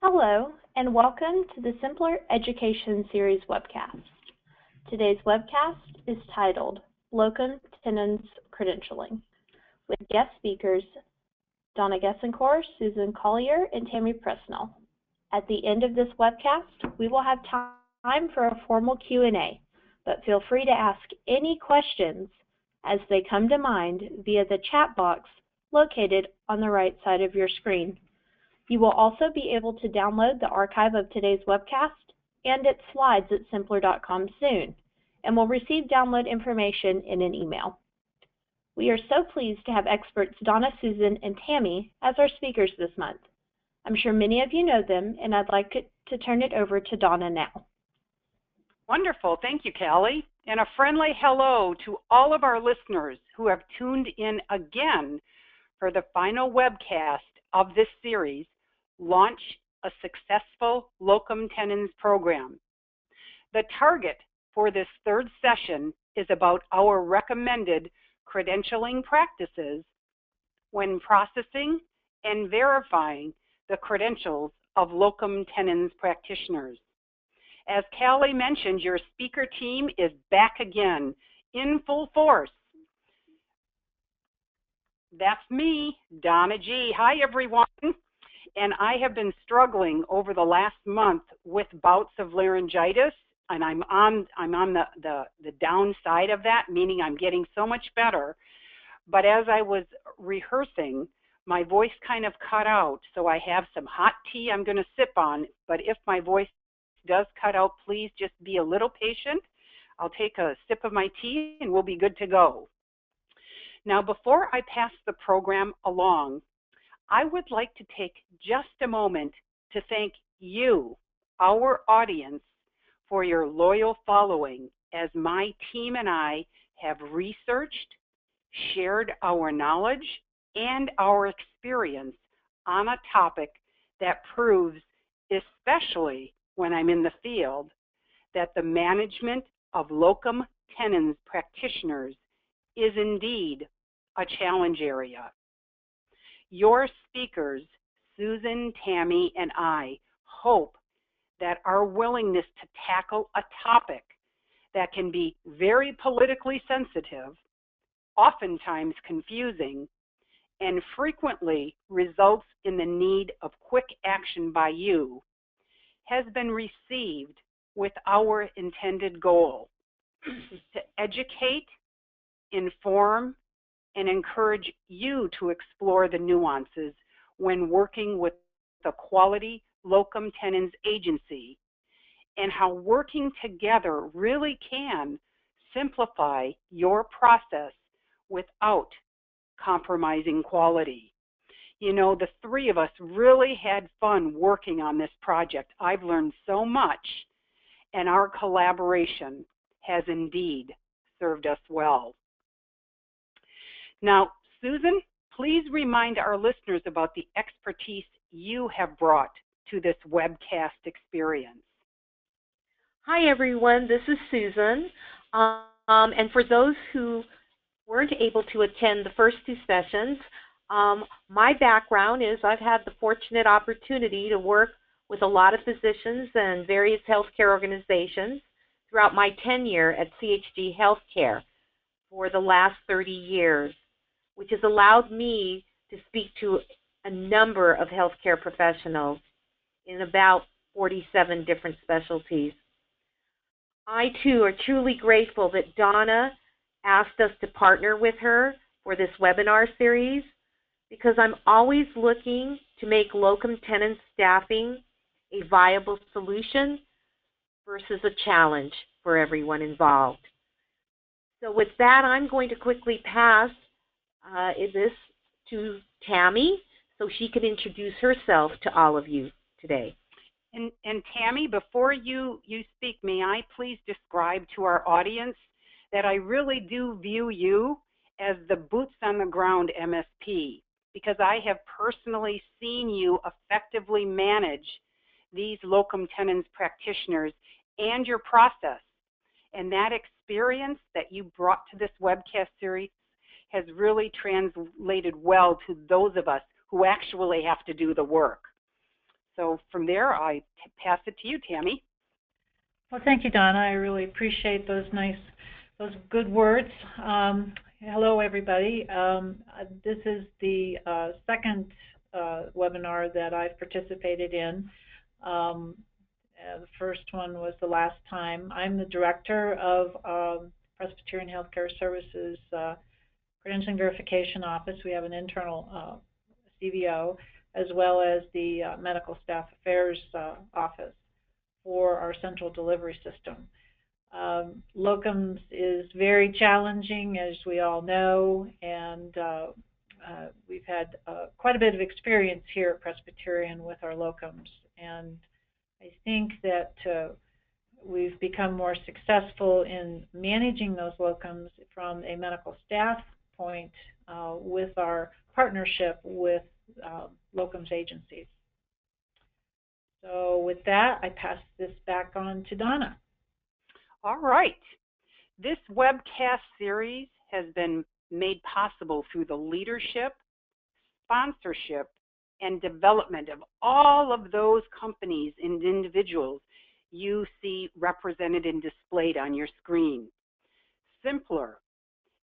Hello, and welcome to the symplr Education Series webcast. Today's webcast is titled Locum Tenens Credentialing, with guest speakers Donna Gessencore, Susan Collier, and Tammy Presnell. At the end of this webcast, we will have time for a formal Q&A, but feel free to ask any questions as they come to mind via the chat box located on the right side of your screen. You will also be able to download the archive of today's webcast and its slides at symplr.com soon, and will receive download information in an email. We are so pleased to have experts Donna, Susan, and Tammy as our speakers this month. I'm sure many of you know them, and I'd like to turn it over to Donna now. Wonderful. Thank you, Callie. And a friendly hello to all of our listeners who have tuned in again for the final webcast of this series, Launch a Successful Locum Tenens Program. The target for this third session is about our recommended credentialing practices when processing and verifying the credentials of locum tenens practitioners. As Callie mentioned, your speaker team is back again in full force. That's me, Donna G. Hi, everyone. And I have been struggling over the last month with bouts of laryngitis, and I'm on the downside of that, meaning I'm getting so much better. But as I was rehearsing, my voice kind of cut out, so I have some hot tea I'm going to sip on. But if my voice does cut out, please just be a little patient. I'll take a sip of my tea, and we'll be good to go. Now, before I pass the program along, I would like to take just a moment to thank you, our audience, for your loyal following as my team and I have researched, shared our knowledge and our experience on a topic that proves, especially when I'm in the field, that the management of locum tenens practitioners is indeed a challenge area. Your speakers, Susan, Tammy, and I, hope that our willingness to tackle a topic that can be very politically sensitive, oftentimes confusing, and frequently results in the need of quick action by you, has been received with our intended goal to educate, inform, and encourage you to explore the nuances when working with the quality locum tenens agency and how working together really can simplify your process without compromising quality. You know, the three of us really had fun working on this project. I've learned so much, and our collaboration has indeed served us well. Now, Susan, please remind our listeners about the expertise you have brought to this webcast experience. Hi, everyone. This is Susan. And for those who weren't able to attend the first two sessions, my background is I've had the fortunate opportunity to work with a lot of physicians and various healthcare organizations throughout my tenure at CHG Healthcare for the last 30 years. Which has allowed me to speak to a number of healthcare professionals in about 47 different specialties. I, too, are truly grateful that Donna asked us to partner with her for this webinar series because I'm always looking to make locum tenens staffing a viable solution versus a challenge for everyone involved. So with that, I'm going to quickly pass this to Tammy so she can introduce herself to all of you today. And Tammy, before you speak, may I please describe to our audience that I really do view you as the boots on the ground MSP, because I have personally seen you effectively manage these locum tenens practitioners and your process. And that experience that you brought to this webcast series has really translated well to those of us who actually have to do the work. So from there, I pass it to you, Tammy. Well, thank you, Donna. I really appreciate those good words. Hello, everybody. This is the second webinar that I've participated in. The first one was the last time. I'm the director of Presbyterian Healthcare Services Credentialing Verification Office. We have an internal CVO, as well as the Medical Staff Affairs Office for our central delivery system. Locums is very challenging, as we all know, and we've had quite a bit of experience here at Presbyterian with our locums, and I think that we've become more successful in managing those locums from a medical staff point with our partnership with locums agencies. So with that, I pass this back on to Donna. All right. This webcast series has been made possible through the leadership, sponsorship, and development of all of those companies and individuals you see represented and displayed on your screen. symplr,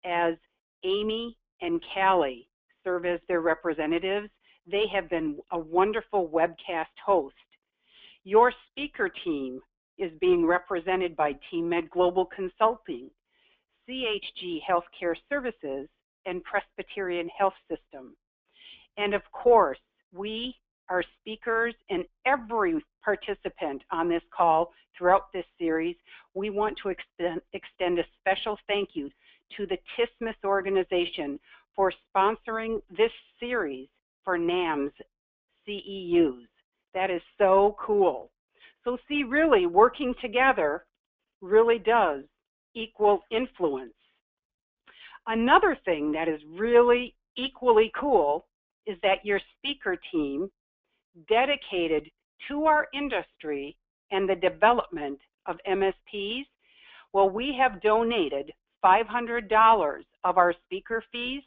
as Amy and Callie serve as their representatives, they have been a wonderful webcast host. Your speaker team is being represented by TeamMed Global Consulting, CHG Healthcare Services, and Presbyterian Health System. And of course, we, our speakers, and every participant on this call throughout this series, we want to extend a special thank you to the TISMUS organization for sponsoring this series for NAMS CEUs. That is so cool. So see, really, working together really does equal influence. Another thing that is really equally cool is that your speaker team, dedicated to our industry and the development of MSPs, well, we have donated $500 of our speaker fees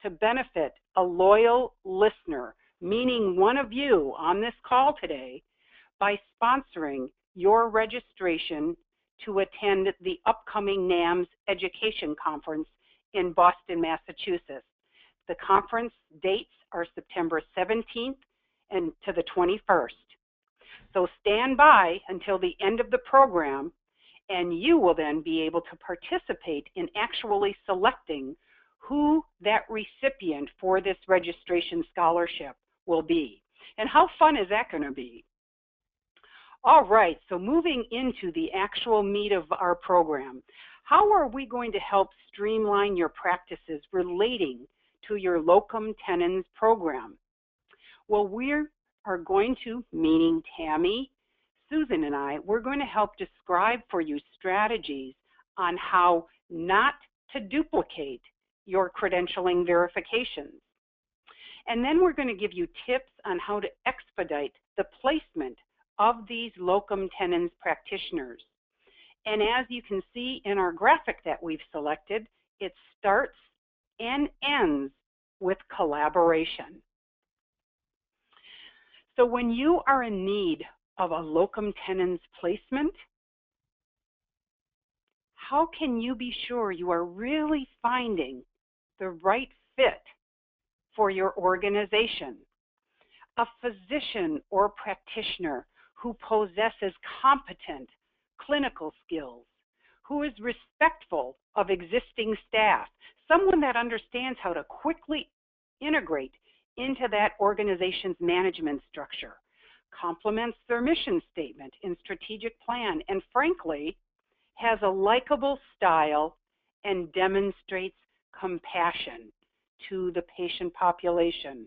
to benefit a loyal listener, meaning one of you on this call today, by sponsoring your registration to attend the upcoming NAMS Education Conference in Boston, Massachusetts. The conference dates are September 17th and to the 21st. So stand by until the end of the program, and you will then be able to participate in actually selecting who that recipient for this registration scholarship will be. And how fun is that going to be? All right, so moving into the actual meat of our program, how are we going to help streamline your practices relating to your Locum Tenens program? Well, we are going to, meaning Tammy, Susan, and I, we're going to help describe for you strategies on how not to duplicate your credentialing verifications. And then we're going to give you tips on how to expedite the placement of these Locum Tenens practitioners. And as you can see in our graphic that we've selected, it starts and ends with collaboration. So when you are in need of a Locum Tenens placement, how can you be sure you are really finding the right fit for your organization? A physician or practitioner who possesses competent clinical skills, who is respectful of existing staff, someone that understands how to quickly integrate into that organization's management structure, complements their mission statement and strategic plan, and frankly, has a likable style and demonstrates compassion to the patient population.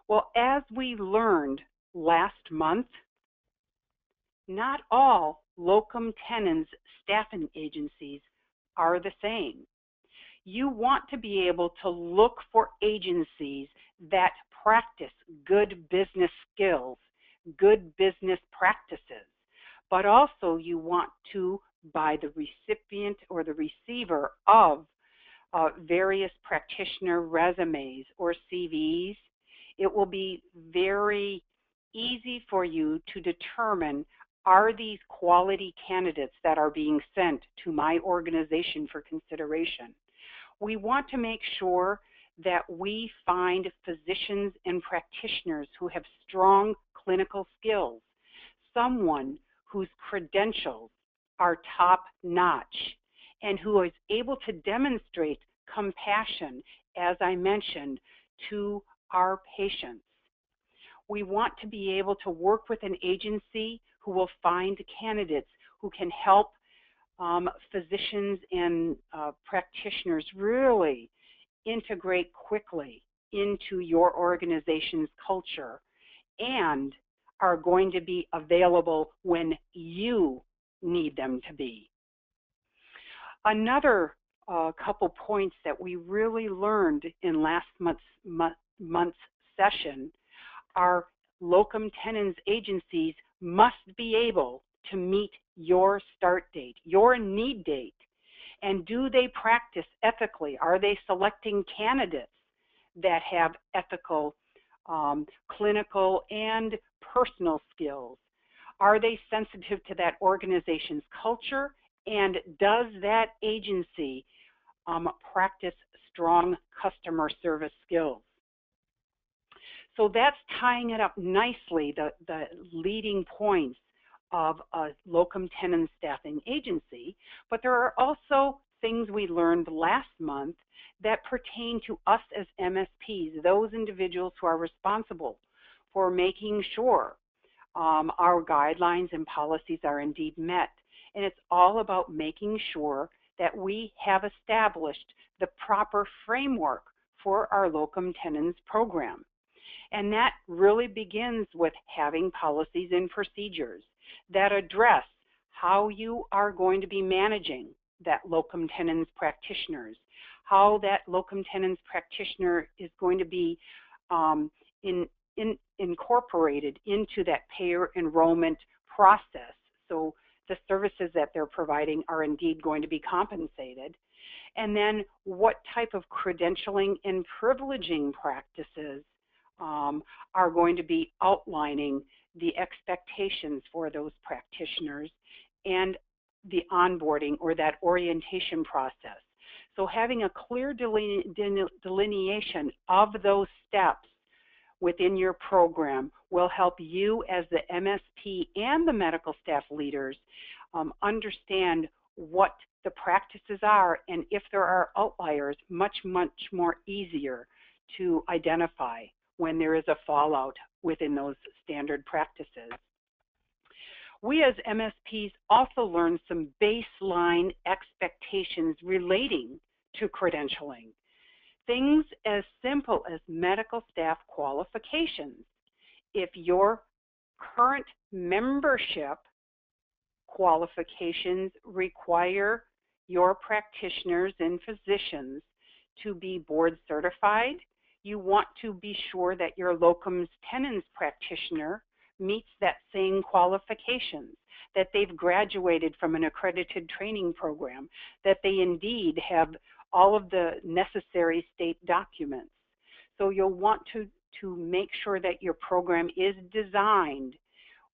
Well, as we learned last month, not all Locum Tenens staffing agencies are the same. You want to be able to look for agencies that practice good business skills, good business practices, but also you want to, by the recipient or the receiver of various practitioner resumes or CVs, it will be very easy for you to determine, are these quality candidates that are being sent to my organization for consideration? We want to make sure that we find physicians and practitioners who have strong clinical skills, someone whose credentials are top-notch, and who is able to demonstrate compassion, as I mentioned, to our patients. We want to be able to work with an agency who will find candidates who can help physicians and practitioners really integrate quickly into your organization's culture and are going to be available when you need them to be. Another couple points that we really learned in last month's session are locum tenens agencies must be able to meet your start date, your need date. And do they practice ethically? Are they selecting candidates that have ethical, clinical, and personal skills? Are they sensitive to that organization's culture? And does that agency practice strong customer service skills? So that's tying it up nicely, the leading points of a locum tenens staffing agency, but there are also things we learned last month that pertain to us as MSPs, those individuals who are responsible for making sure our guidelines and policies are indeed met. And it's all about making sure that we have established the proper framework for our locum tenens program. And that really begins with having policies and procedures that address how you are going to be managing that locum tenens practitioners, how that locum tenens practitioner is going to be incorporated into that payor enrollment process. So the services that they're providing are indeed going to be compensated. And then what type of credentialing and privileging practices are going to be outlining the expectations for those practitioners and the onboarding or that orientation process. So having a clear delineation of those steps within your program will help you as the MSP and the medical staff leaders understand what the practices are, and if there are outliers, much more easier to identify when there is a fallout within those standard practices. We as MSPs also learned some baseline expectations relating to credentialing. Things as simple as medical staff qualifications. If your current membership qualifications require your practitioners and physicians to be board certified, you want to be sure that your locum tenens practitioner meets that same qualifications, that they've graduated from an accredited training program, that they indeed have all of the necessary state documents. So you'll want to make sure that your program is designed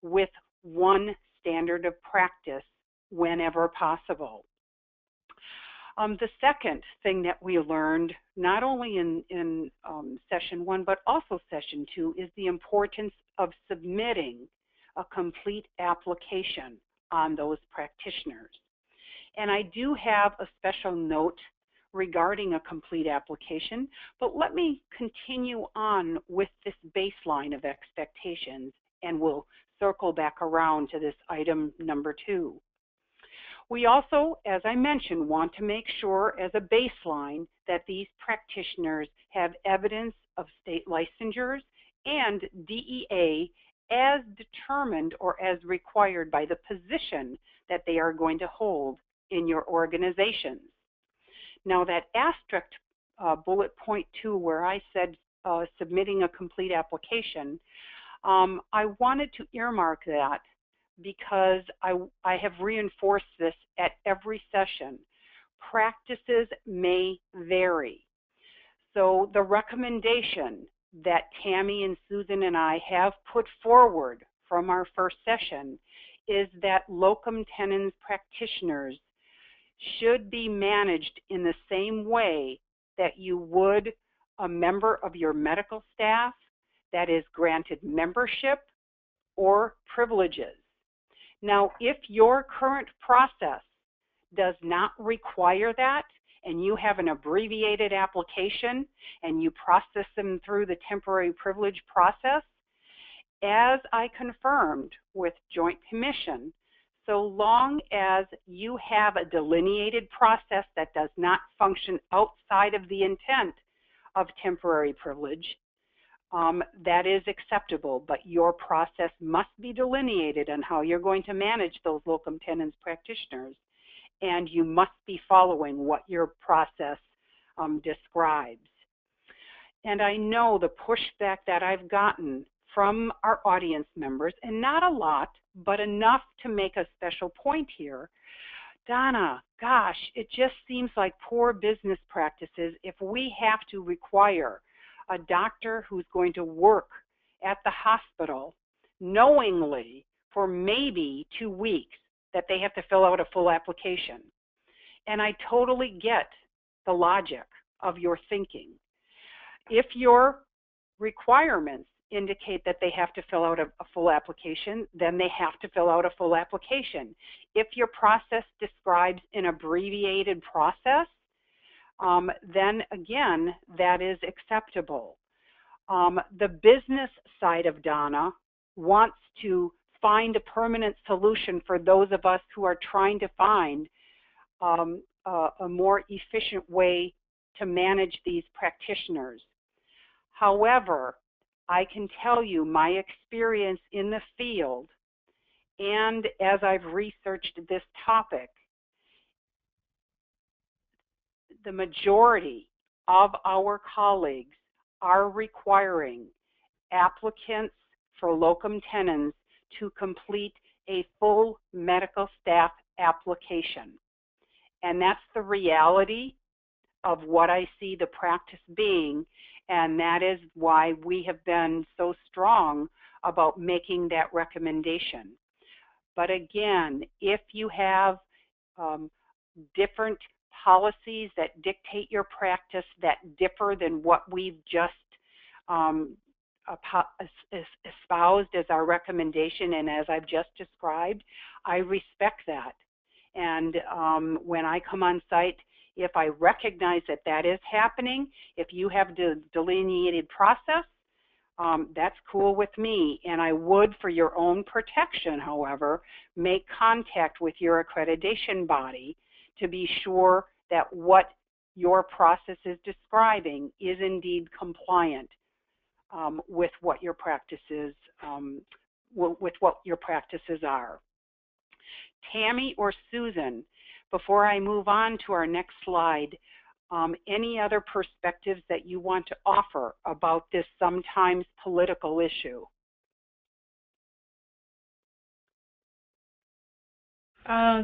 with one standard of practice whenever possible. The second thing that we learned, not only in session 1, but also session 2, is the importance of submitting a complete application on those practitioners. And I do have a special note regarding a complete application, but let me continue on with this baseline of expectations, and we'll circle back around to this item number 2. We also, as I mentioned, want to make sure as a baseline that these practitioners have evidence of state licensures and DEA as determined or as required by the position that they are going to hold in your organizations. Now that asterisk bullet point 2 where I said submitting a complete application, I wanted to earmark that because I have reinforced this at every session. Practices may vary. So the recommendation that Tammy and Susan and I have put forward from our first session is that locum tenens practitioners should be managed in the same way that you would a member of your medical staff that is granted membership or privileges. Now, if your current process does not require that, and you have an abbreviated application and you process them through the temporary privilege process, as I confirmed with Joint Commission, so long as you have a delineated process that does not function outside of the intent of temporary privilege, that is acceptable, but your process must be delineated on how you're going to manage those locum tenens practitioners, and you must be following what your process describes. And I know the pushback that I've gotten from our audience members, and not a lot, but enough to make a special point here. Donna, gosh, it just seems like poor business practices if we have to require a doctor who's going to work at the hospital knowingly for maybe 2 weeks that they have to fill out a full application. And I totally get the logic of your thinking. If your requirements indicate that they have to fill out a full application, then they have to fill out a full application. If your process describes an abbreviated process, then again, that is acceptable. The business side of Donna wants to find a permanent solution for those of us who are trying to find a more efficient way to manage these practitioners. However, I can tell you my experience in the field, and as I've researched this topic, the majority of our colleagues are requiring applicants for locum tenens to complete a full medical staff application. And that's the reality of what I see the practice being, and that is why we have been so strong about making that recommendation. But again, if you have different policies that dictate your practice that differ than what we've just espoused as our recommendation and as I've just described, I respect that. And when I come on site, if I recognize that that is happening, if you have the delineated process, that's cool with me. And I would, for your own protection, however, make contact with your accreditation body to be sure that what your process is describing is indeed compliant with what your practices are. Tammy or Susan, before I move on to our next slide, any other perspectives that you want to offer about this sometimes political issue?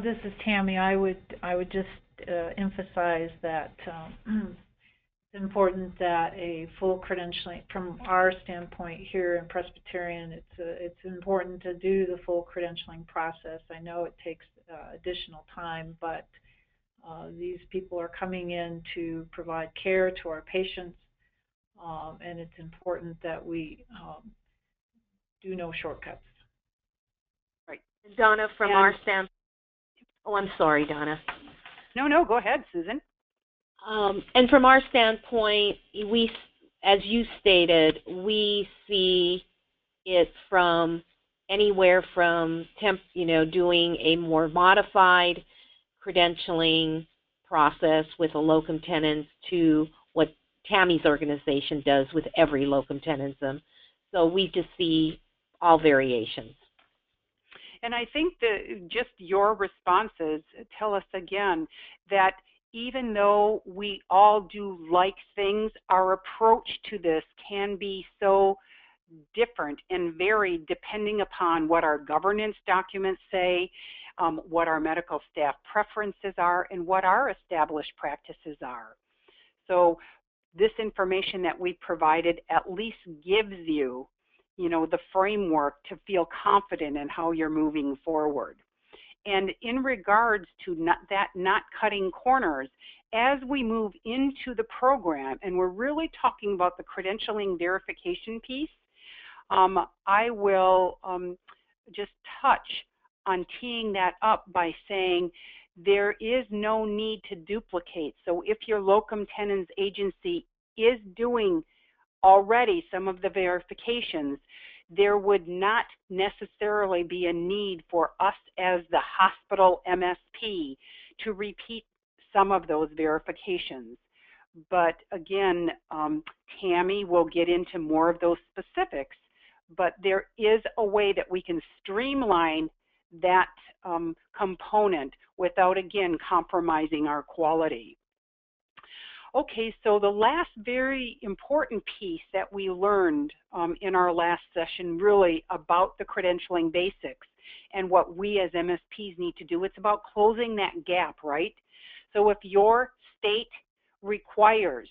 This is Tammy. I would just emphasize that it's important that a full credentialing, from our standpoint here in Presbyterian, it's important to do the full credentialing process. I know it takes additional time, but these people are coming in to provide care to our patients, and it's important that we do no shortcuts. Right. Donna, from our standpoint, oh, I'm sorry, Donna. No, go ahead, Susan. And from our standpoint, we, as you stated, we see it from anywhere from doing a more modified credentialing process with a locum tenens to what Tammy's organization does with every locum tenensum. So we just see all variations. And I think that just your responses tell us again that even though we all do like things, our approach to this can be so different and varied depending upon what our governance documents say, what our medical staff preferences are, and what our established practices are. So this information that we provided at least gives you, the framework to feel confident in how you're moving forward. And in regards to not cutting corners, as we move into the program, and we're really talking about the credentialing verification piece, I will just touch on teeing that up by saying there is no need to duplicate. So if your Locum Tenens agency is doing already some of the verifications, there would not necessarily be a need for us as the hospital MSP to repeat some of those verifications. But again, Tammy will get into more of those specifics, but there is a way that we can streamline that component without, again, compromising our quality. Okay, so the last very important piece that we learned in our last session really about the credentialing basics and what we as MSPs need to do, it's about closing that gap, right? So if your state requires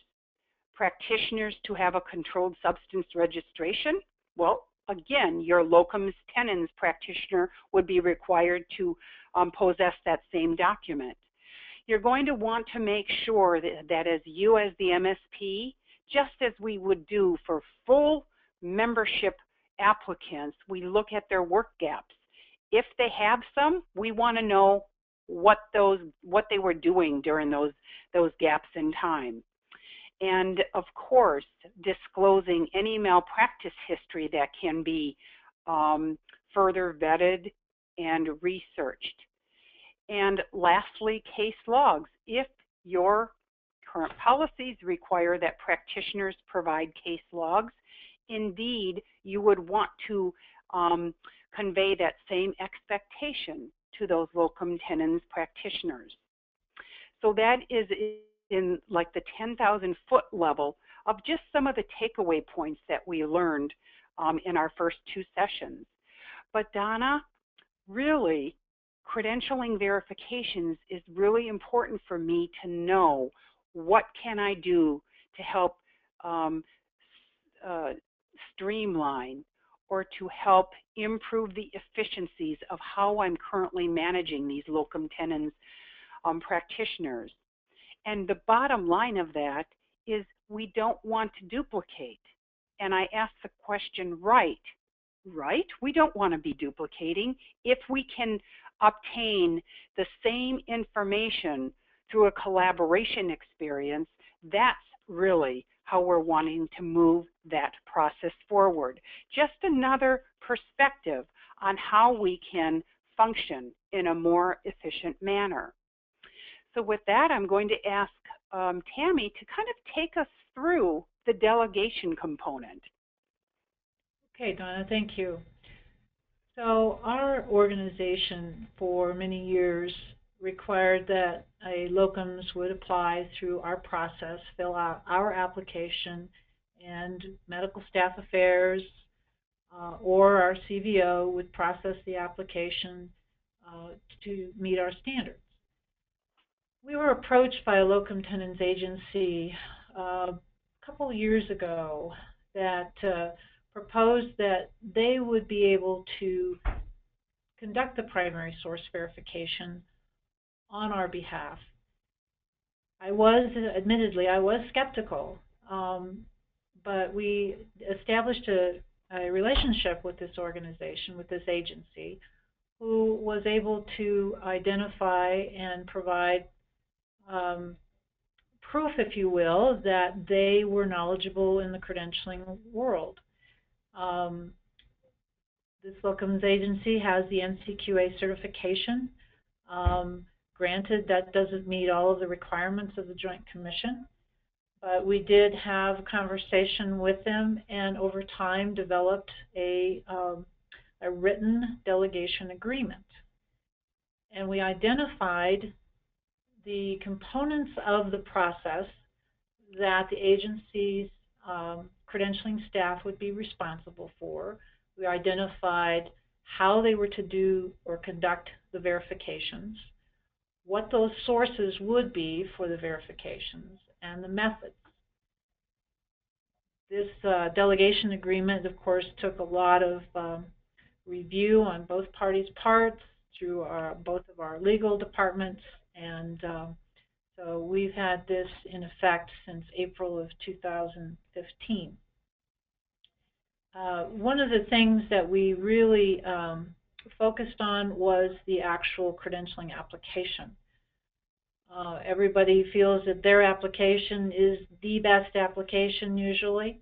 practitioners to have a controlled substance registration, well, again, your Locum Tenens practitioner would be required to possess that same document. You're going to want to make sure that as you as the MSP, just as we would do for full membership applicants, we look at their work gaps. If they have some, we want to know what they were doing during those gaps in time. And of course, disclosing any malpractice history that can be further vetted and researched. And lastly, case logs. If your current policies require that practitioners provide case logs, indeed, you would want to convey that same expectation to those Locum Tenens practitioners. So that is in like the 10,000 foot level of just some of the takeaway points that we learned in our first two sessions. But Donna, really, credentialing verifications is really important for me to know what can I do to help streamline or to help improve the efficiencies of how I'm currently managing these Locum Tenens practitioners. And the bottom line of that is we don't want to duplicate. And I ask the question right? We don't want to be duplicating. If we can obtain the same information through a collaboration experience, that's really how we're wanting to move that process forward. Just another perspective on how we can function in a more efficient manner. So with that, I'm going to ask Tammy to kind of take us through the delegation component. Okay, Donna, thank you. So our organization for many years required that locums would apply through our process, fill out our application, and medical staff affairs or our CVO would process the application to meet our standards. We were approached by a Locum Tenens agency a couple years ago that proposed that they would be able to conduct the primary source verification on our behalf. Admittedly, I was skeptical, but we established a relationship with this organization, with this agency, who was able to identify and provide proof, if you will, that they were knowledgeable in the credentialing world. This locums agency has the NCQA certification. Granted, that doesn't meet all of the requirements of the Joint Commission, but we did have a conversation with them and over time developed a written delegation agreement. And we identified the components of the process that the agency's credentialing staff would be responsible for. We identified how they were to do or conduct the verifications, what those sources would be for the verifications, and the methods. This delegation agreement, of course, took a lot of review on both parties' parts through both of our legal departments, and so we've had this in effect since April of 2015. One of the things that we really focused on was the actual credentialing application. Everybody feels that their application is the best application usually.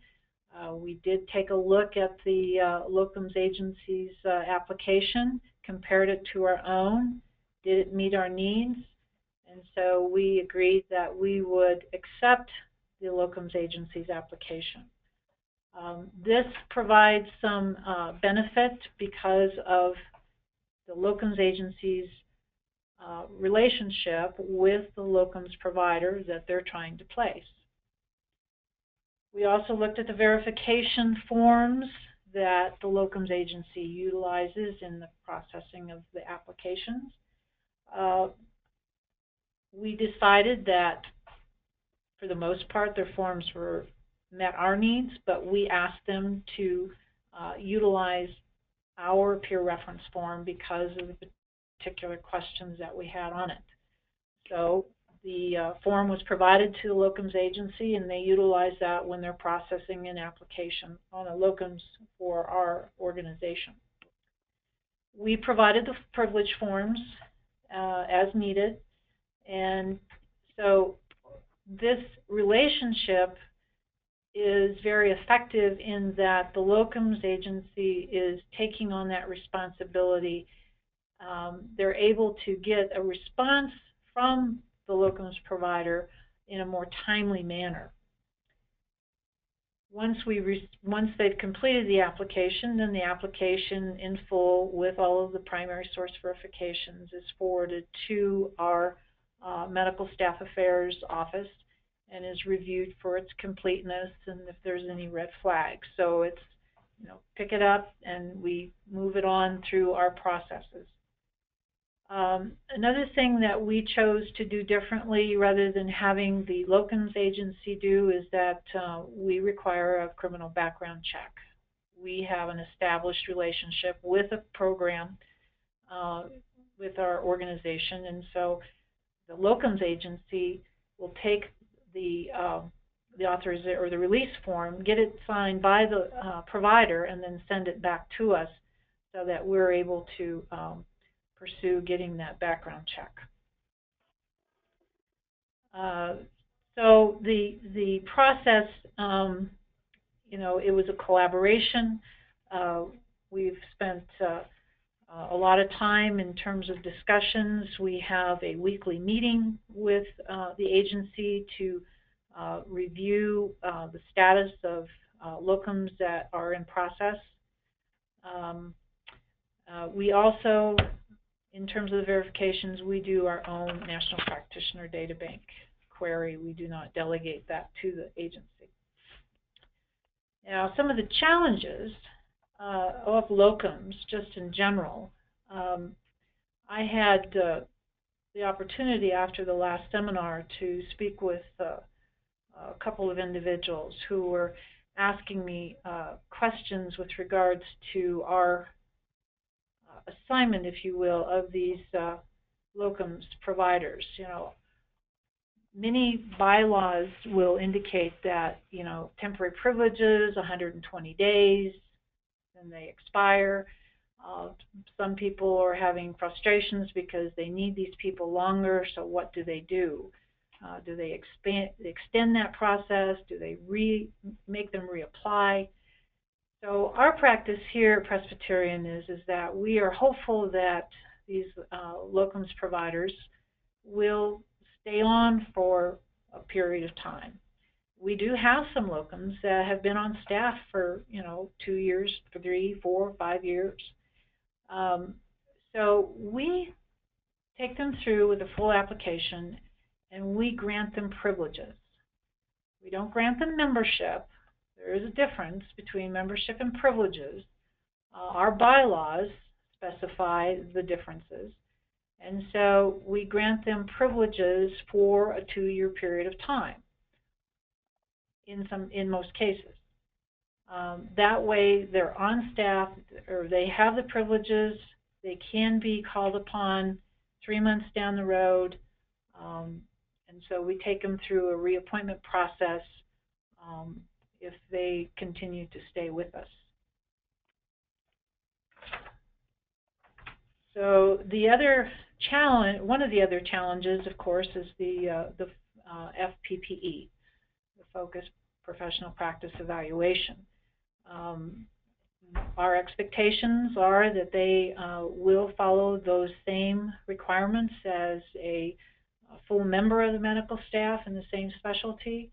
We did take a look at the locums agency's application, compared it to our own. Did it meet our needs? And so we agreed that we would accept the locums agency's application. This provides some benefit because of the locums agency's relationship with the locums provider that they're trying to place. We also looked at the verification forms that the locums agency utilizes in the processing of the applications. We decided that for the most part their forms met our needs, but we asked them to utilize our peer reference form because of the particular questions that we had on it. So the form was provided to the locums agency, and they utilize that when they're processing an application on a locums for our organization. We provided the privilege forms as needed, and so this relationship is very effective in that the locums agency is taking on that responsibility. They're able to get a response from the locums provider in a more timely manner. Once they've completed the application, then the application in full with all of the primary source verifications is forwarded to our medical staff affairs office and is reviewed for its completeness and if there's any red flags. So it's, pick it up and we move it on through our processes. Another thing that we chose to do differently rather than having the locums agency do is that we require a criminal background check. We have an established relationship with a program with our organization, and so the locums agency will take the authorization or the release form, get it signed by the provider, and then send it back to us so that we're able to pursue getting that background check. So the process, it was a collaboration. We've spent a lot of time in terms of discussions. We have a weekly meeting with the agency to review the status of locums that are in process. We also, in terms of the verifications, we do our own National Practitioner Data Bank query. We do not delegate that to the agency. Now, some of the challenges of locums, just in general, I had the opportunity after the last seminar to speak with a couple of individuals who were asking me questions with regards to our assignment, if you will, of these locums providers. Many bylaws will indicate that, temporary privileges, 120 days, then they expire. Some people are having frustrations because they need these people longer, so what do they do? Do they extend that process? Do they make them reapply? So our practice here at Presbyterian is that we are hopeful that these locums providers will stay on for a period of time. We do have some locums that have been on staff for 2 years, 3, 4, 5 years. So we take them through with a full application and we grant them privileges. We don't grant them membership. There is a difference between membership and privileges. Our bylaws specify the differences. And so we grant them privileges for a 2-year period of time in most cases. That way they're on staff, or they have the privileges, they can be called upon 3 months down the road, and so we take them through a reappointment process if they continue to stay with us. So the other challenge, one of the other challenges, of course, is the FPPE, the Focused Professional Practice Evaluation. Our expectations are that they will follow those same requirements as a full member of the medical staff in the same specialty.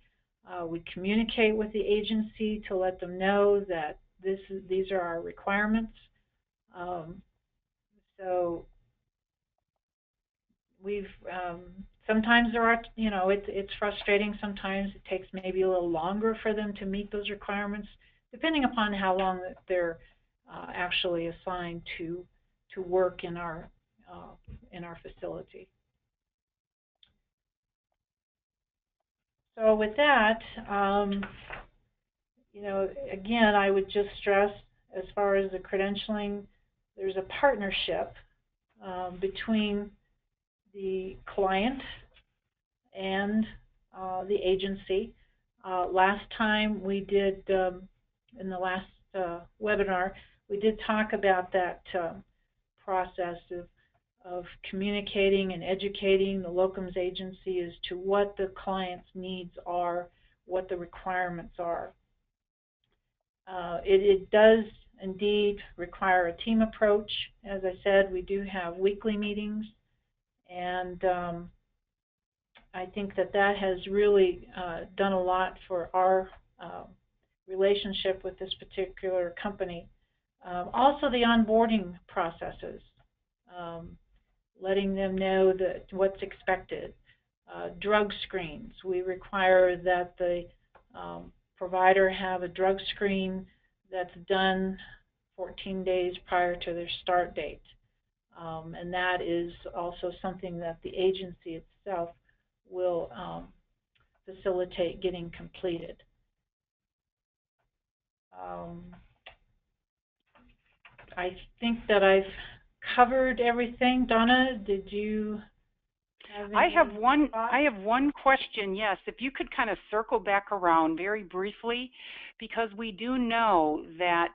We communicate with the agency to let them know that these are our requirements. So we've sometimes there are, it's frustrating. Sometimes it takes maybe a little longer for them to meet those requirements, depending upon how long that they're actually assigned to work in our facility. So with that, again, I would just stress, as far as the credentialing, there's a partnership between the client and the agency. Last time we did, in the last webinar, we did talk about that process of communicating and educating the locums agency as to what the client's needs are, what the requirements are. It does indeed require a team approach. As I said, we do have weekly meetings, and I think that has really done a lot for our relationship with this particular company. Also, the onboarding processes, letting them know that what's expected. Drug screens. We require that the provider have a drug screen that's done 14 days prior to their start date. And that is also something that the agency itself will facilitate getting completed. I think that I've covered everything. Donna, did you have any I have thoughts? one question, yes. If you could kind of circle back around very briefly, because we do know that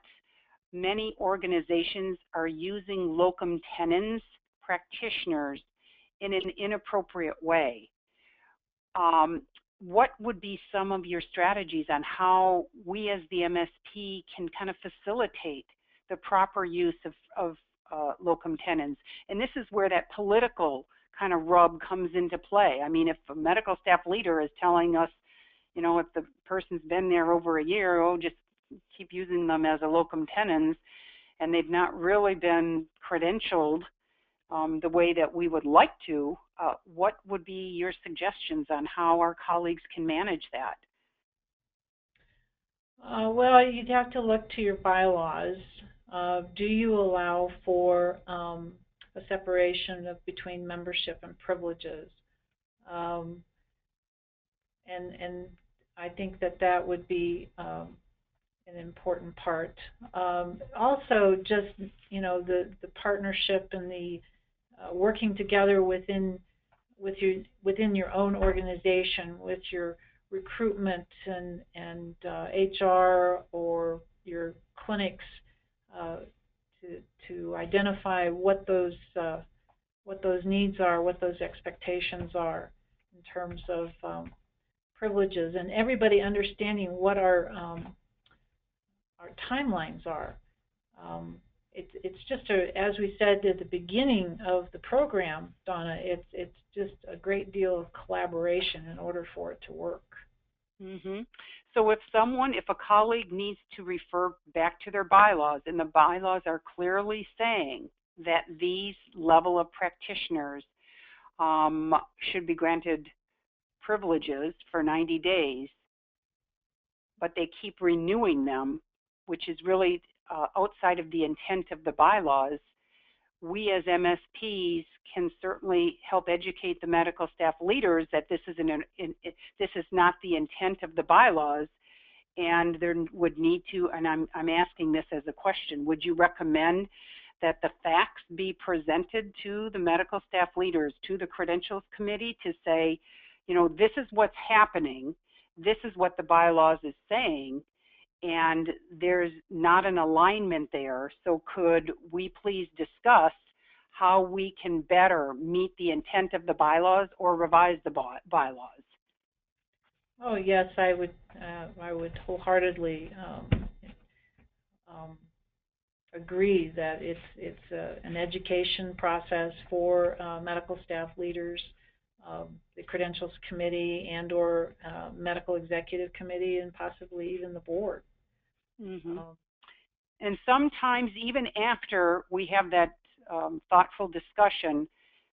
many organizations are using locum tenens practitioners in an inappropriate way. What would be some of your strategies on how we as the MSP can kind of facilitate the proper use of locum tenens? And this is where that political kind of rub comes into play. I mean, if a medical staff leader is telling us, if the person's been there over a year, just keep using them as a locum tenens, and they've not really been credentialed the way that we would like to, what would be your suggestions on how our colleagues can manage that? Well, you'd have to look to your bylaws. Do you allow for a separation between membership and privileges? And I think that would be an important part. Also, just the partnership and the working together within your own organization, with your recruitment and HR or your clinics, to identify what those needs are, what those expectations are in terms of privileges, and everybody understanding what our timelines are. It's just as we said at the beginning of the program, Donna, it's just a great deal of collaboration in order for it to work. Mm-hmm. So if a colleague needs to refer back to their bylaws, and the bylaws are clearly saying that these level of practitioners should be granted privileges for 90 days, but they keep renewing them, which is really outside of the intent of the bylaws, we as MSPs can certainly help educate the medical staff leaders that this is not the intent of the bylaws, and there would need to, and I'm asking this as a question, would you recommend that the facts be presented to the medical staff leaders, to the credentials committee, to say, you know, this is what's happening, this is what the bylaws is saying, and there's not an alignment there, so could we please discuss how we can better meet the intent of the bylaws or revise the bylaws? Oh yes, I would wholeheartedly agree that it's an education process for medical staff leaders, the credentials committee and/or medical executive committee, and possibly even the board. Mm-hmm. And sometimes even after we have that thoughtful discussion,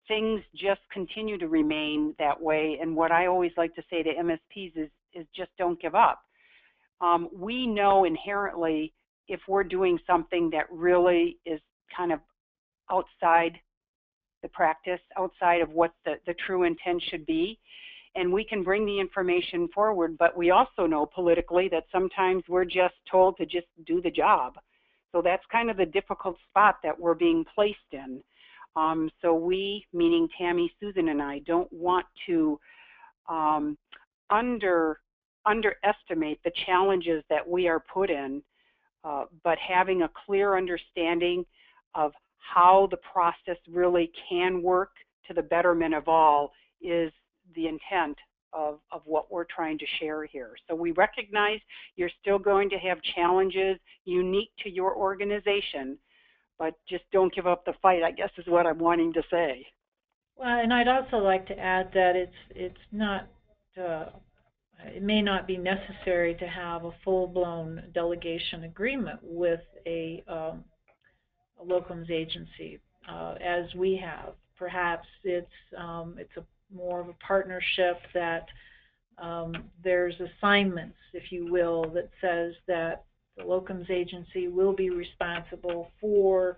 things just continue to remain that way. And what I always like to say to MSPs is just don't give up. We know inherently if we're doing something that really is kind of outside the practice, outside of what the true intent should be, and we can bring the information forward, but we also know politically that sometimes we're just told to just do the job. So that's kind of the difficult spot that we're being placed in. So we, meaning Tammy, Susan, and I, don't want to underestimate the challenges that we are put in, but having a clear understanding of how the process really can work to the betterment of all is the intent of what we're trying to share here. So we recognize you're still going to have challenges unique to your organization, but just don't give up the fight, I guess is what I'm wanting to say. Well, and I'd also like to add that it's not, it may not be necessary to have a full-blown delegation agreement with a locums agency, as we have. Perhaps it's more of a partnership that there's assignments, if you will, that says that the locums agency will be responsible for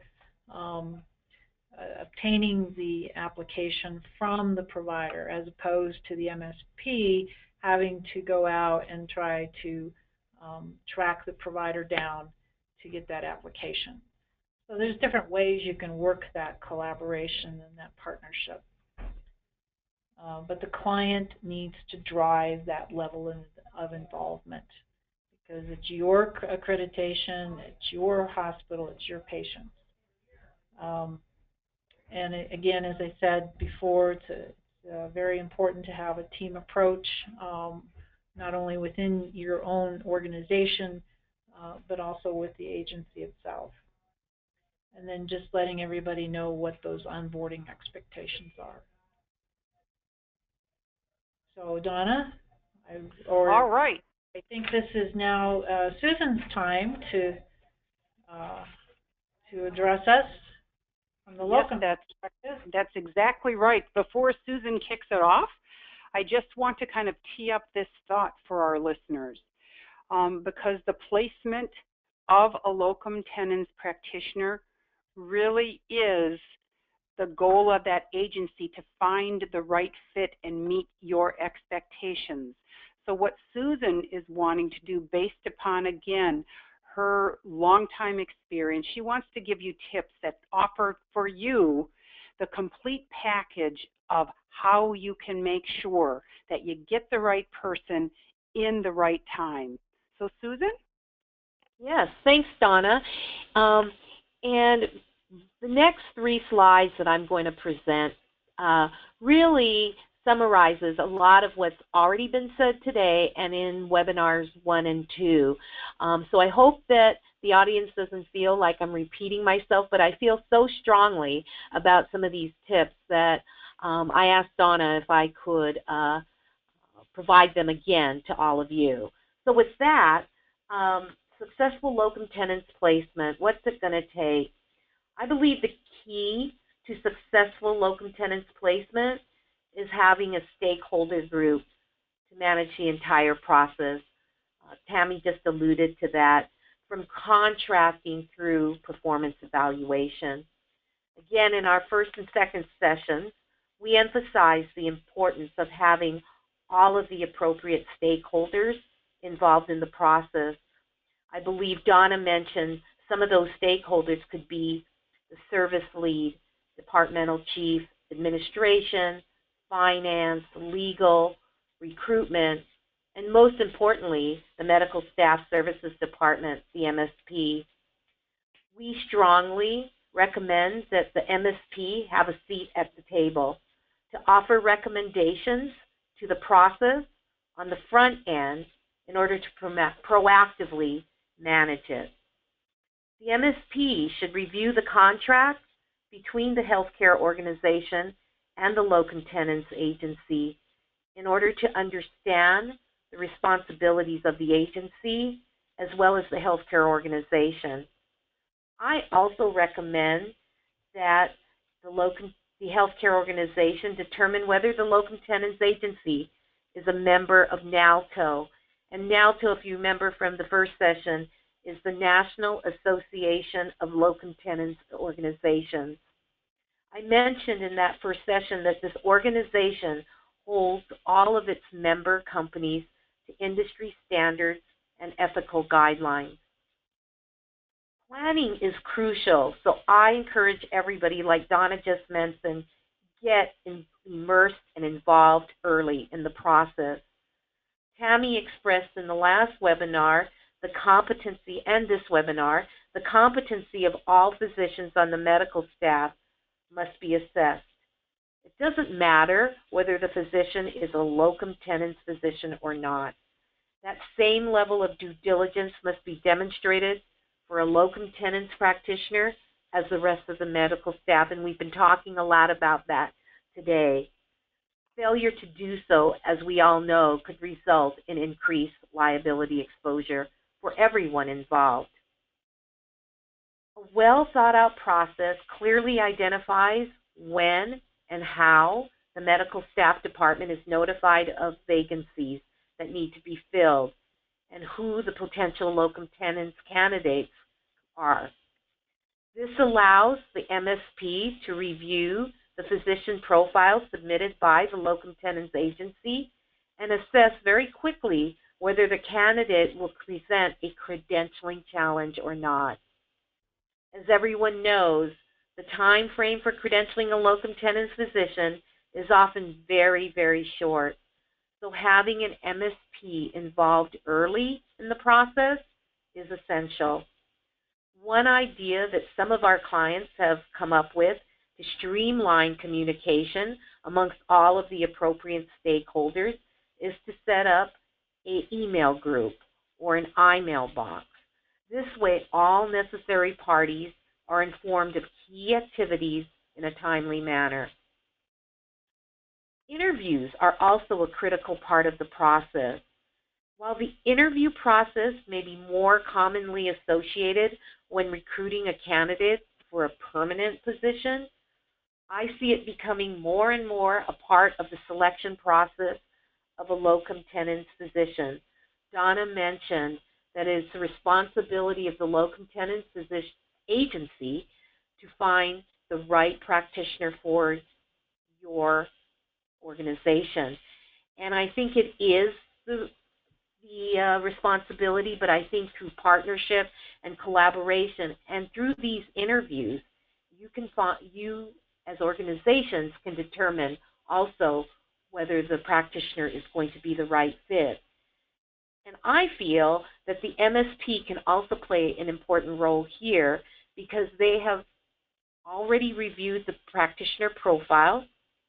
obtaining the application from the provider, as opposed to the MSP having to go out and try to track the provider down to get that application. So there's different ways you can work that collaboration and that partnership. But the client needs to drive that level of involvement, because it's your accreditation, it's your hospital, it's your patients. And again, as I said before, it's very important to have a team approach, not only within your own organization, but also with the agency itself. And then just letting everybody know what those onboarding expectations are. So Donna, all right. I think this is now Susan's time to address us from the locum perspective. That's exactly right. Before Susan kicks it off, I just want to kind of tee up this thought for our listeners, because the placement of a locum tenens practitioner really is the goal of that agency to find the right fit and meet your expectations. So what Susan is wanting to do, based upon, again, her longtime experience, she wants to give you tips that offer for you the complete package of how you can make sure that you get the right person in the right time. So Susan? Yes, thanks, Donna. And the next 3 slides that I'm going to present really summarizes a lot of what's already been said today and in webinars 1 and 2. So I hope that the audience doesn't feel like I'm repeating myself, but I feel so strongly about some of these tips that I asked Donna if I could provide them again to all of you. So with that, successful locum tenens placement, what's it going to take? I believe the key to successful locum tenens placement is having a stakeholder group to manage the entire process. Tammy just alluded to that, from contracting through performance evaluation. Again, in our first and second sessions, we emphasize the importance of having all of the appropriate stakeholders involved in the process. I believe Donna mentioned some of those stakeholders could be the service lead, departmental chief, administration, finance, legal, recruitment, and most importantly, the Medical Staff Services Department, the MSP. We strongly recommend that the MSP have a seat at the table to offer recommendations to the process on the front end in order to proactively manage it. The MSP should review the contract between the healthcare organization and the Locum Tenens agency in order to understand the responsibilities of the agency as well as the healthcare organization. I also recommend that the healthcare organization determine whether the Locum Tenens agency is a member of NALTO. And NALTO, if you remember from the first session, is the National Association of Locum Tenens Organizations. I mentioned in that first session that this organization holds all of its member companies to industry standards and ethical guidelines. Planning is crucial, so I encourage everybody, like Donna just mentioned, get immersed and involved early in the process. Tammy expressed in the last webinar the competency, and this webinar, the competency of all physicians on the medical staff must be assessed. It doesn't matter whether the physician is a locum tenens physician or not. That same level of due diligence must be demonstrated for a locum tenens practitioner as the rest of the medical staff, and we've been talking a lot about that today. Failure to do so, as we all know, could result in increased liability exposure for everyone involved. A well-thought-out process clearly identifies when and how the medical staff department is notified of vacancies that need to be filled and who the potential locum tenens candidates are. This allows the MSP to review the physician profile submitted by the locum tenens agency and assess very quickly whether the candidate will present a credentialing challenge or not. As everyone knows, the time frame for credentialing a locum tenens physician is often very, very short. So having an MSP involved early in the process is essential. One idea that some of our clients have come up with to streamline communication amongst all of the appropriate stakeholders is to set up an email group or an iMail box. This way, all necessary parties are informed of key activities in a timely manner. Interviews are also a critical part of the process. While the interview process may be more commonly associated when recruiting a candidate for a permanent position, I see it becoming more and more a part of the selection process of a locum tenens physician. Donna mentioned that it's the responsibility of the locum tenens physician agency to find the right practitioner for your organization. And I think it is the responsibility, but I think through partnership and collaboration and through these interviews, you as organizations can determine also whether the practitioner is going to be the right fit. And I feel that the MSP can also play an important role here because they have already reviewed the practitioner profile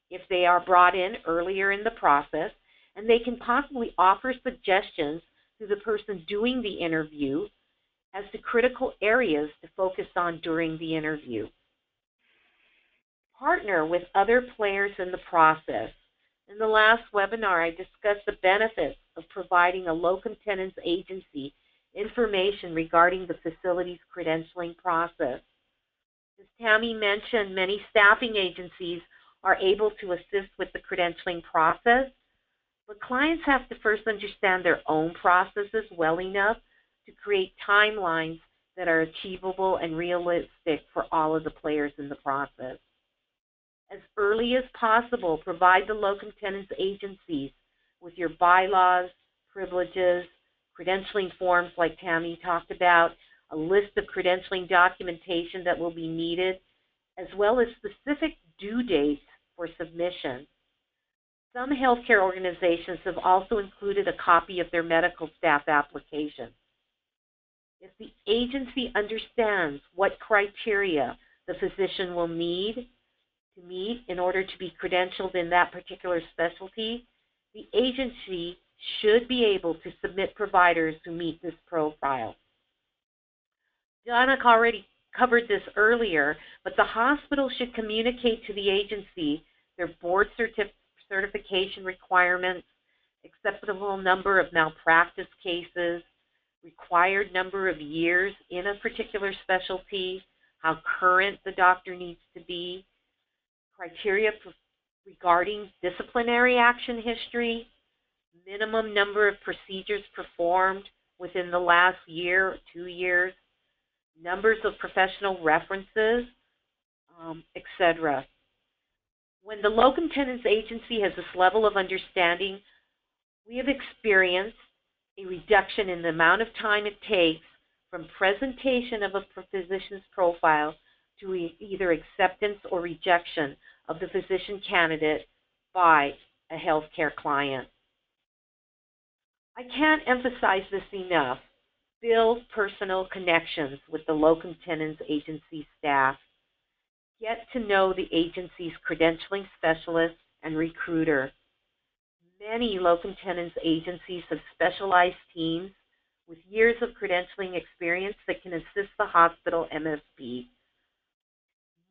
if they are brought in earlier in the process, and they can possibly offer suggestions to the person doing the interview as to critical areas to focus on during the interview. Partner with other players in the process. In the last webinar, I discussed the benefits of providing a locum tenens agency information regarding the facility's credentialing process. As Tammy mentioned, many staffing agencies are able to assist with the credentialing process, but clients have to first understand their own processes well enough to create timelines that are achievable and realistic for all of the players in the process. As early as possible, provide the locum tenens agencies with your bylaws, privileges, credentialing forms like Tammy talked about, a list of credentialing documentation that will be needed, as well as specific due dates for submission. Some healthcare organizations have also included a copy of their medical staff application. If the agency understands what criteria the physician will need to meet in order to be credentialed in that particular specialty, the agency should be able to submit providers who meet this profile. Donna already covered this earlier, but the hospital should communicate to the agency their board certification requirements, acceptable number of malpractice cases, required number of years in a particular specialty, how current the doctor needs to be, criteria regarding disciplinary action history, minimum number of procedures performed within the last year or 2 years, numbers of professional references, etc. When the Locum Tenens agency has this level of understanding, we have experienced a reduction in the amount of time it takes from presentation of a physician's profile to either acceptance or rejection of the physician candidate by a healthcare client. I can't emphasize this enough. Build personal connections with the Locum Tenens agency staff. Get to know the agency's credentialing specialist and recruiter. Many Locum Tenens agencies have specialized teams with years of credentialing experience that can assist the hospital MSP.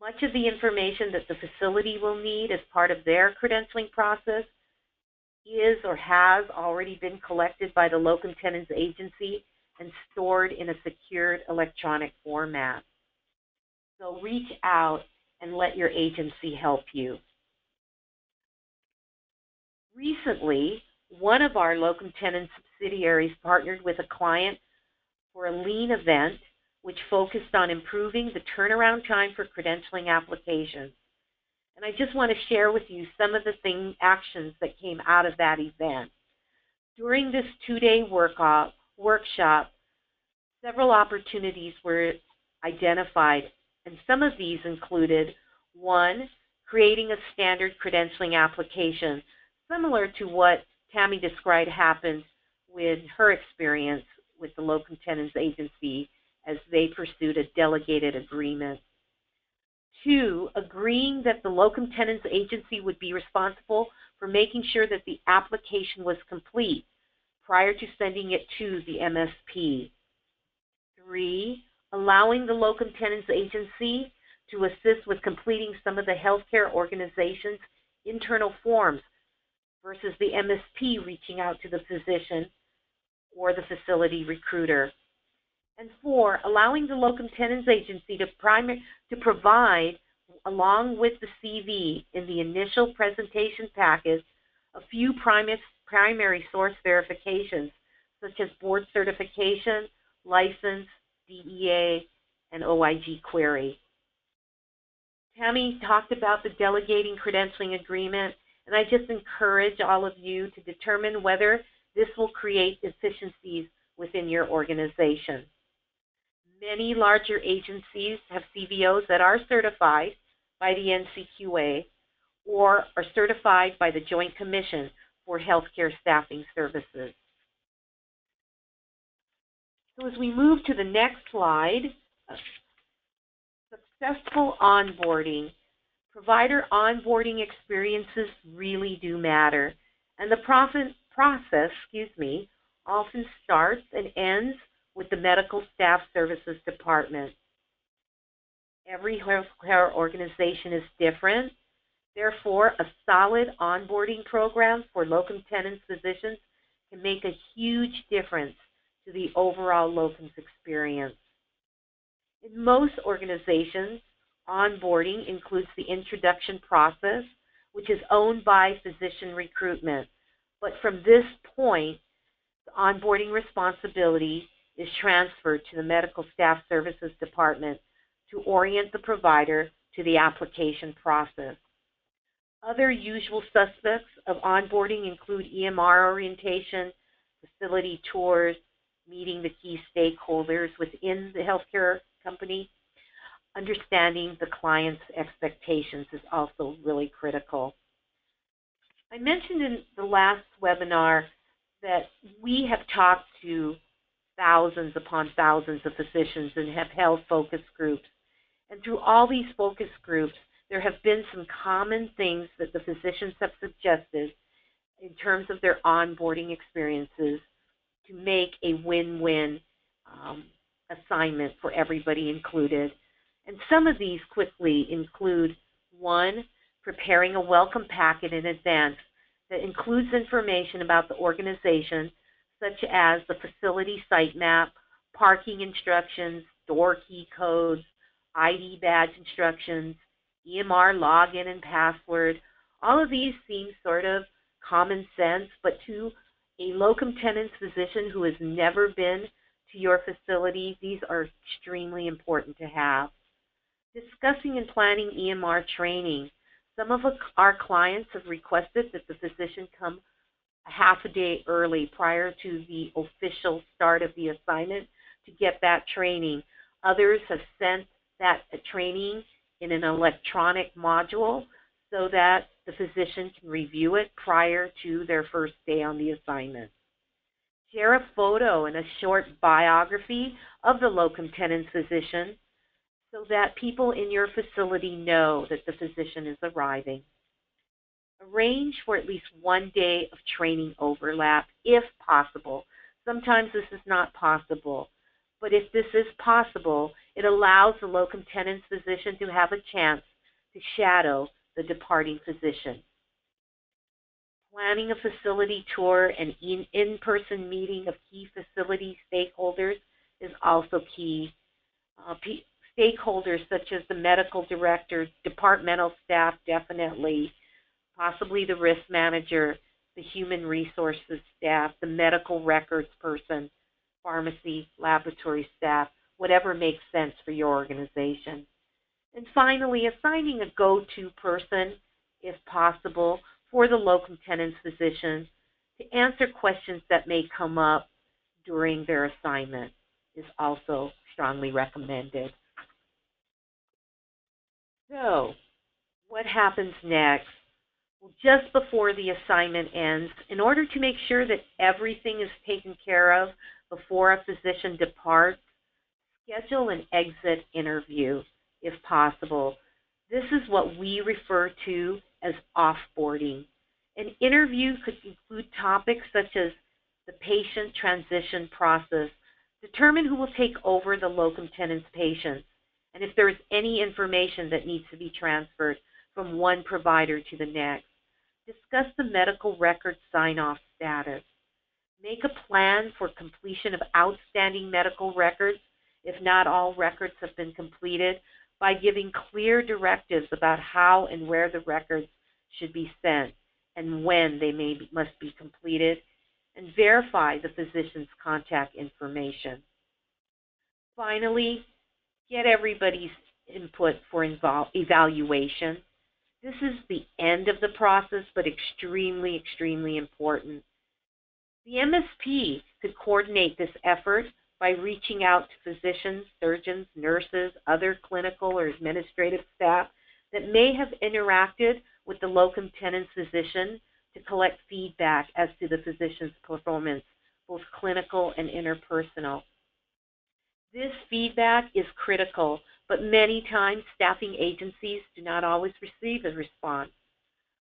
Much of the information that the facility will need as part of their credentialing process is or has already been collected by the Locum Tenens agency and stored in a secured electronic format. So reach out and let your agency help you. Recently, one of our Locum Tenens subsidiaries partnered with a client for a lean event which focused on improving the turnaround time for credentialing applications. And I just want to share with you some of the actions that came out of that event. During this 2-day workshop, several opportunities were identified, and some of these included, 1, creating a standard credentialing application, similar to what Tammy described happened with her experience with the Locum Tenens agency as they pursued a delegated agreement. 2, agreeing that the Locum Tenens agency would be responsible for making sure that the application was complete prior to sending it to the MSP. 3, allowing the Locum Tenens agency to assist with completing some of the healthcare organization's internal forms versus the MSP reaching out to the physician or the facility recruiter. And 4, allowing the Locum Tenens agency to provide, along with the CV in the initial presentation package, a few primary source verifications, such as board certification, license, DEA, and OIG query. Tammy talked about the delegating credentialing agreement, and I just encourage all of you to determine whether this will create efficiencies within your organization. Many larger agencies have CVOs that are certified by the NCQA or are certified by the Joint Commission for Healthcare Staffing Services. So as we move to the next slide, successful onboarding. Provider onboarding experiences really do matter, and the process often starts and ends with the Medical Staff Services Department. Every healthcare organization is different. Therefore, a solid onboarding program for Locum Tenens physicians can make a huge difference to the overall locums experience. In most organizations, onboarding includes the introduction process, which is owned by physician recruitment. But from this point, the onboarding responsibility is transferred to the Medical Staff Services Department to orient the provider to the application process. Other usual suspects of onboarding include EMR orientation, facility tours, meeting the key stakeholders within the healthcare company. Understanding the client's expectations is also really critical. I mentioned in the last webinar that we have talked to thousands upon thousands of physicians and have held focus groups. And through all these focus groups, there have been some common things that the physicians have suggested in terms of their onboarding experiences to make a win-win assignment for everybody included. And some of these quickly include, 1, preparing a welcome packet in advance that includes information about the organization, such as the facility site map, parking instructions, door key codes, ID badge instructions, EMR login and password. All of these seem sort of common sense, but to a locum tenens physician who has never been to your facility, these are extremely important to have. Discussing and planning EMR training. Some of our clients have requested that the physician come a half a day early prior to the official start of the assignment to get that training. Others have sent that training in an electronic module so that the physician can review it prior to their first day on the assignment. Share a photo and a short biography of the locum tenens physician so that people in your facility know that the physician is arriving. Arrange for at least 1 day of training overlap, if possible. Sometimes this is not possible, but if this is possible, it allows the locum tenens physician to have a chance to shadow the departing physician. Planning a facility tour and in-person meeting of key facility stakeholders is also key. Stakeholders such as the medical director, departmental staff, definitely, possibly the risk manager, the human resources staff, the medical records person, pharmacy, laboratory staff, whatever makes sense for your organization. And finally, assigning a go-to person, if possible, for the locum tenens physician to answer questions that may come up during their assignment is also strongly recommended. So, what happens next? Well, just before the assignment ends, in order to make sure that everything is taken care of before a physician departs, schedule an exit interview if possible. This is what we refer to as offboarding. An interview could include topics such as the patient transition process, determine who will take over the locum tenens patients, and if there is any information that needs to be transferred from one provider to the next. Discuss the medical record sign-off status. Make a plan for completion of outstanding medical records if not all records have been completed by giving clear directives about how and where the records should be sent and when they must be completed, and verify the physician's contact information. Finally, get everybody's input for evaluation. This is the end of the process, but extremely, extremely important. The MSP could coordinate this effort by reaching out to physicians, surgeons, nurses, other clinical or administrative staff that may have interacted with the locum tenens physician to collect feedback as to the physician's performance, both clinical and interpersonal. This feedback is critical, but many times staffing agencies do not always receive a response.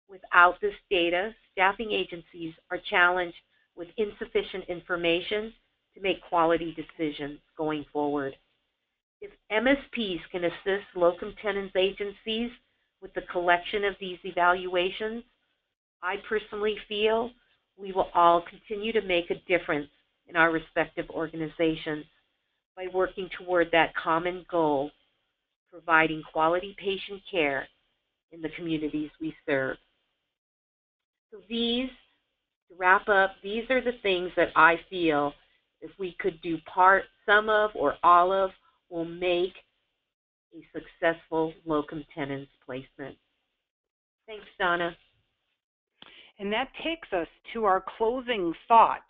Without this data, staffing agencies are challenged with insufficient information to make quality decisions going forward. If MSPs can assist locum tenens agencies with the collection of these evaluations, I personally feel we will all continue to make a difference in our respective organizations by working toward that common goal, providing quality patient care in the communities we serve. So these, to wrap up, these are the things that I feel if we could do some of, or all of, will make a successful locum tenens placement. Thanks, Donna. And that takes us to our closing thought.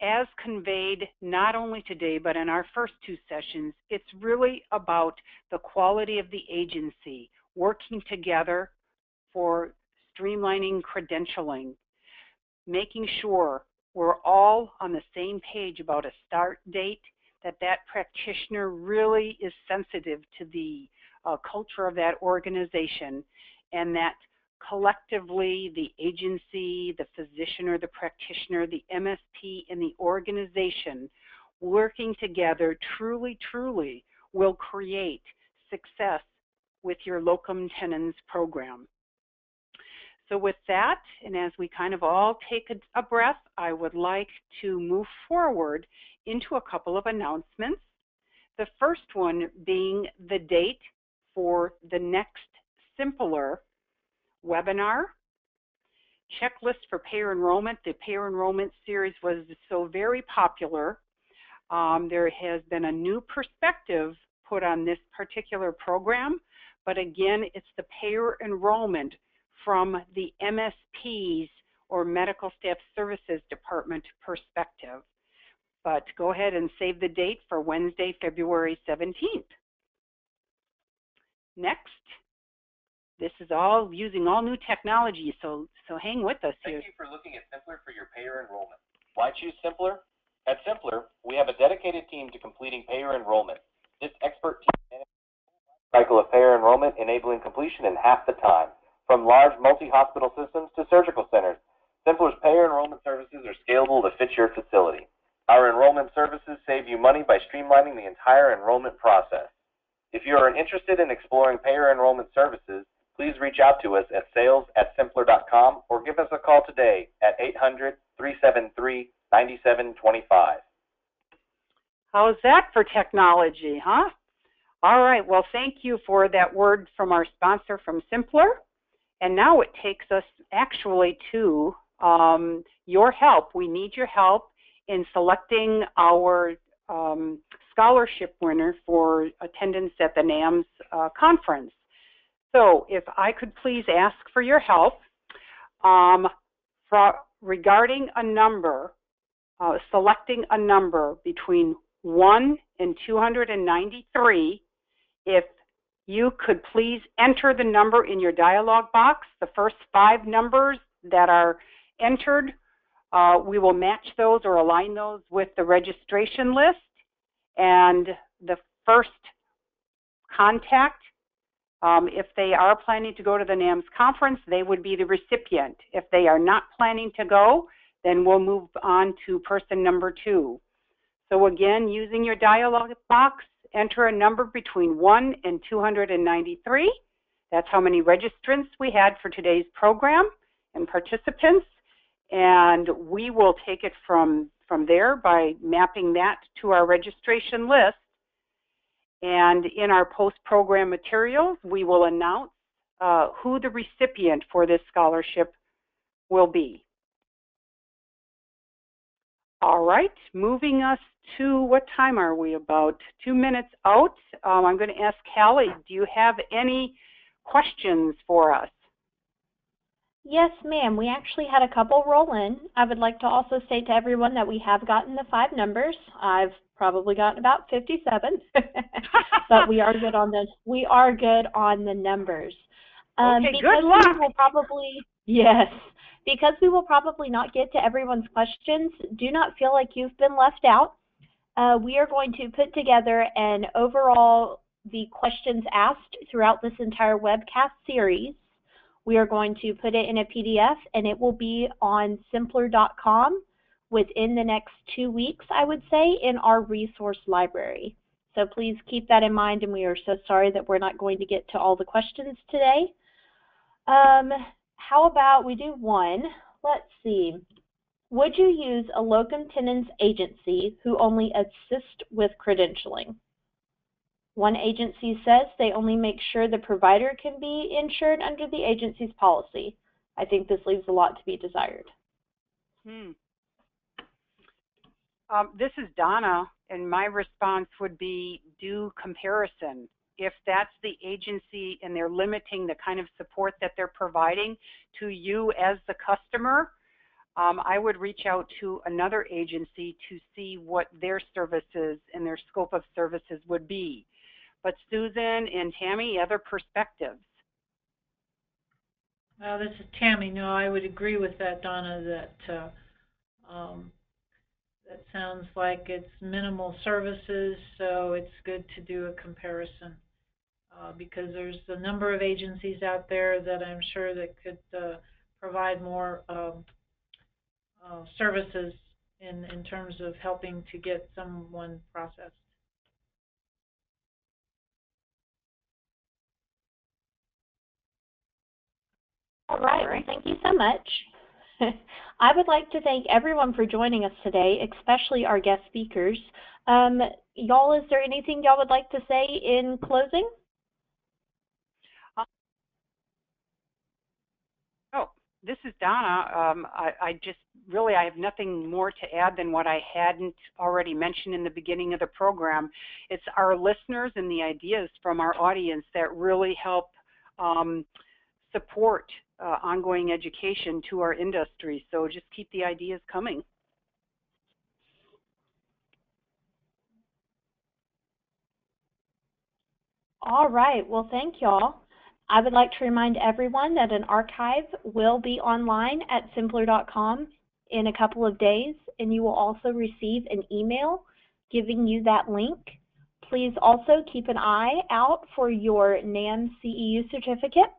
as conveyed not only today but in our first two sessions, it's really about the quality of the agency working together for streamlining credentialing, making sure we're all on the same page about a start date, that practitioner really is sensitive to the culture of that organization, and that collectively the agency, the physician or the practitioner, the MSP, and the organization working together truly will create success with your Locum Tenens program. So with that, and as we kind of all take a breath, I would like to move forward into a couple of announcements. The first one being the date for the next symplr webinar. Checklist for payor enrollment. The payor enrollment series was so very popular. There has been a new perspective put on this particular program, but again, it's the payor enrollment from the MSP's or Medical Staff Services Department perspective. But go ahead and save the date for Wednesday, February 17th. Next, this is all using all new technology, so hang with us here. Thank you for looking at symplr for your payor enrollment. Why choose symplr? At symplr, we have a dedicated team to completing payor enrollment. This expert team manages the cycle of payor enrollment, enabling completion in half the time. From large multi-hospital systems to surgical centers, symplr's payor enrollment services are scalable to fit your facility. Our enrollment services save you money by streamlining the entire enrollment process. If you are interested in exploring payor enrollment services, please reach out to us at sales@symplr.com or give us a call today at 800-373-9725. How's that for technology, huh? All right, well, thank you for that word from our sponsor from symplr. And now it takes us actually to your help. We need your help in selecting our scholarship winner for attendance at the NAMS conference. So if I could please ask for your help regarding a number, selecting a number between 1 and 293, if you could please enter the number in your dialog box. The first 5 numbers that are entered, we will match those or align those with the registration list. And the first contact, if they are planning to go to the NAMS conference, they would be the recipient. If they are not planning to go, then we'll move on to person number 2. So again, using your dialog box, enter a number between 1 and 293. That's how many registrants we had for today's program and participants. And we will take it from there by mapping that to our registration list. And in our post-program materials, we will announce who the recipient for this scholarship will be. All right, moving us to, what time are we? About 2 minutes out. I'm going to ask Callie, do you have any questions for us? Yes, ma'am. We actually had a couple roll in. I would like to also say to everyone that we have gotten the 5 numbers. I've probably gotten about 57, but we are good on the numbers. Okay, good luck. We will probably, yes, because we will probably not get to everyone's questions. Do not feel like you've been left out. We are going to put together an overall the questions asked throughout this entire webcast series. We are going to put it in a PDF, and it will be on symplr.com within the next 2 weeks, I would say, in our resource library. So please keep that in mind, and we are so sorry that we're not going to get to all the questions today. How about we do one? Let's see. Would you use a locum tenens agency who only assist with credentialing? One agency says they only make sure the provider can be insured under the agency's policy. I think this leaves a lot to be desired. This is Donna, and my response would be do comparison. If that's the agency and they're limiting the kind of support that they're providing to you as the customer, I would reach out to another agency to see what their services and their scope of services would be. But Susan and Tammy, other perspectives? This is Tammy. No, I would agree with that, Donna, that that sounds like it's minimal services, so it's good to do a comparison because there's a number of agencies out there that I'm sure that could provide more services in terms of helping to get someone processed. All right, well, thank you so much. I would like to thank everyone for joining us today, especially our guest speakers. Y'all, is there anything y'all would like to say in closing? Oh, this is Donna. I have nothing more to add than what I hadn't already mentioned in the beginning of the program. It's our listeners and the ideas from our audience that really help support ongoing education to our industry. So just keep the ideas coming. All right, well, thank y'all. I would like to remind everyone that an archive will be online at symplr.com in a couple of days, and you will also receive an email giving you that link. Please also keep an eye out for your NAM CEU certificate.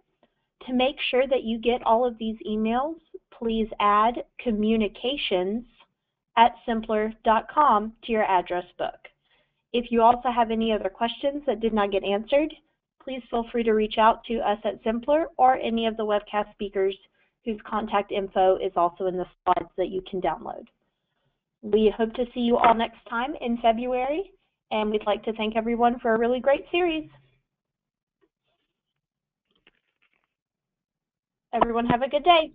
To make sure that you get all of these emails, please add communications@symplr.com to your address book. If you also have any other questions that did not get answered, please feel free to reach out to us at symplr or any of the webcast speakers whose contact info is also in the slides that you can download. We hope to see you all next time in February, and we'd like to thank everyone for a really great series. Everyone have a good day.